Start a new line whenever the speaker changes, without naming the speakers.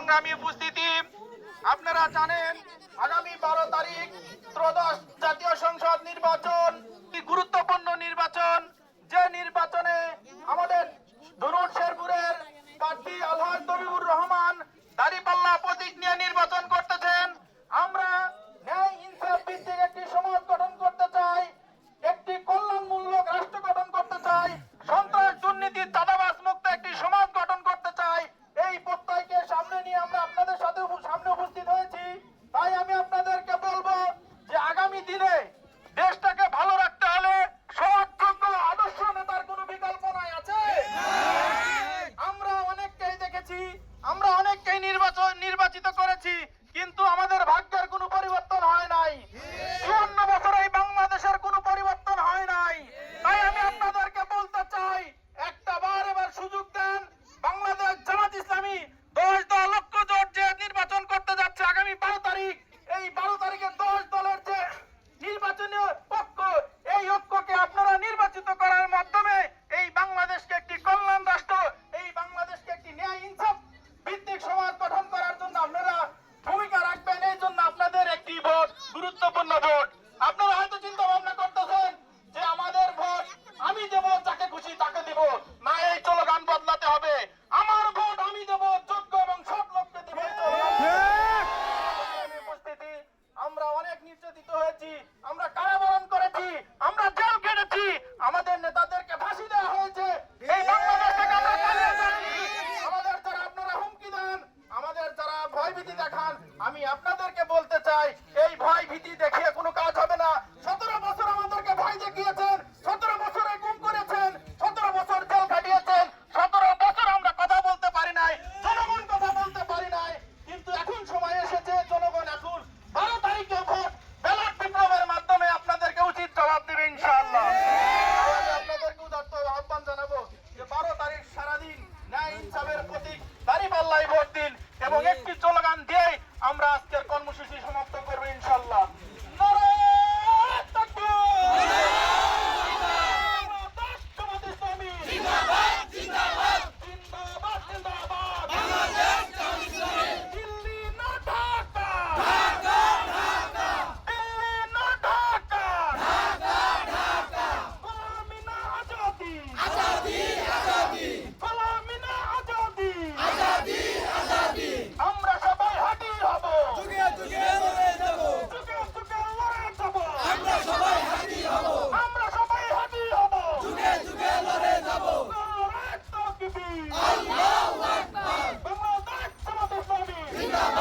সংগ্রামী উপস্থিতি, আপনারা জানেন আগামী 12 তারিখ ত্রয়োদশ জাতীয় সংসদ নির্বাচন, গুরুত্বপূর্ণ নির্বাচন। যে নির্বাচনে আমাদের ধনুর শেরপুরের প্রার্থী আলহাজ তবিবুর রহমান দাঁড়িপাল্লা প্রতীক নিয়ে নির্বাচন করতেছেন। আমরা ন্যায় ইনসাফ ভিত্তিক একটি সমাজ গঠন করতে চাই, একটি কল্যাণমূলক রাষ্ট্র গঠন করতে চাই, সন্ত্রাস দুর্নীতি চাঁদাবাজ মুক্ত একটি সমাজ গঠন করতে চাই। এই প্রত্যয়কে সামনে নিয়ে আমরা আপনাদের সামনে উপস্থিত হয়েছি। তাই আমি আপনাদেরকে বলবো যে আগামী দিনে দেশটাকে ভালো রাখতে হলে সৎযোগ্য আদর্শ নেতার কোনো বিকল্প নাই আছে। আমরা অনেককেই দেখেছি, আমরা অনেককেই নির্বাচিত করেছি, কিন্তু আমাদের ভাগ্যের কোনো পরিবর্তন হয় নাই। 54 বছর এই বাংলাদেশের কোনো পরিবর্তন হয় নাই। তাই আমি আপনাদেরকে বলতে চাই, একটা বার এবার সুযোগ দেন। বাংলাদেশ জামাত ইসলামী 10 লক্ষ জোট যে নির্বাচন করতে যাচ্ছে আগামী 12 তারিখ, এই 12 তারিখে 10 দলের যে নির্বাচনী ঐক্য, এই ঐক্যকে আপনারা নির্বাচিত করার মাধ্যমে এই বাংলাদেশকে একটি কল্যাণ রাষ্ট্র, এই বাংলাদেশকে একটি ন্যায় ইনসাফ ভিত্তিক সমাজ গঠন করার জন্য আপনারা ভূমিকা রাখবেন। এই জন্য আপনাদের একটি ভোট গুরুত্বপূর্ণ ভোট। আপনারা হয়তো চিন্তা ভাবনা করতেছেন যে আমাদের ভোট আমি দেব, যাকে খুশি তাকে দেব, না এই স্লোগান বদলাতে হবে। আমার ভোট আমি দেব, যোগ্য এবং সৎ লোককে দেব। উপস্থিতি, আমরা অনেক নির্যাতিত হয়েছি, আমরা কারাবরণ করেছি, আমরা জেল কেটেছি, আমাদের নেতাদেরকে ফাঁসি দেওয়া হয়েছে। এই বাংলাদেশ থেকে আমরা পালিয়ে যাইনি। আমাদের যারা আপনারা হুমকি দেন, আমাদের যারা ভয়ভীতি দেখান, আমি আপনাদেরকে বলতে চাই এই ভয় ভীতি দেখিয়ে কোনো কাজ হবে না। 17 বছর আমাদেরকে ভয় দেখিয়েছেন, 17 বছরে গুম করেছেন, 17 বছর জেল কাটিয়েছেন, 17 বছর আমরা কথা বলতে পারি নাই, জনগণ কথা বলতে পারি নাই। কিন্তু এখন সময় এসেছে, জনগণ এখন 12 তারিখে ভোট ব্যালট বিপ্লবের মাধ্যমে আপনাদেরকে উচিত জবাব দেবে ইনশাআল্লাহ। আমি আপনাদেরকে উদাত্ত আহ্বান জানাবো যে 12 তারিখ সারাদিন ন্যায় ইনসাফের প্রতীক দাঁড়িপাল্লায় ভোট দিন এবং একটি স্লোগান দিয়ে আমরা আজকের কর্মসূচি সমাপ্ত করবো ইনশাআল্লাহ। নারায়ে তাকবীর! বাংলাদেশ জামাত ইসলামী জিন্দাবাদ, জিন্দাবাদ, জিন্দাবাদ, জিন্দাবাদ। বাংলাদেশ জামাত ইসলামী দিল্লি না ঢাকা, ঢাকা, ঢাকা, দিল্লি না ঢাকা, ঢাকা, ঢাকা। গোলামি না আজাদি, আজাদি, আজাদি, গোলামি না আজাদি, আজাদি, আজাদি। আমরা সবাই হাঁটি হব, যুগে যুগে লড়ে যাব, যুগে যুগে লড়ে যাব। আমরা সবাই হাঁটি হব, আমরা সবাই হাঁটি হব, যুগে যুগে লড়ে যাব। নারায়ে তাকবীর! আল্লাহু আকবার! বাংলাদেশ জামাত ইসলামী জিন্দাবাদ।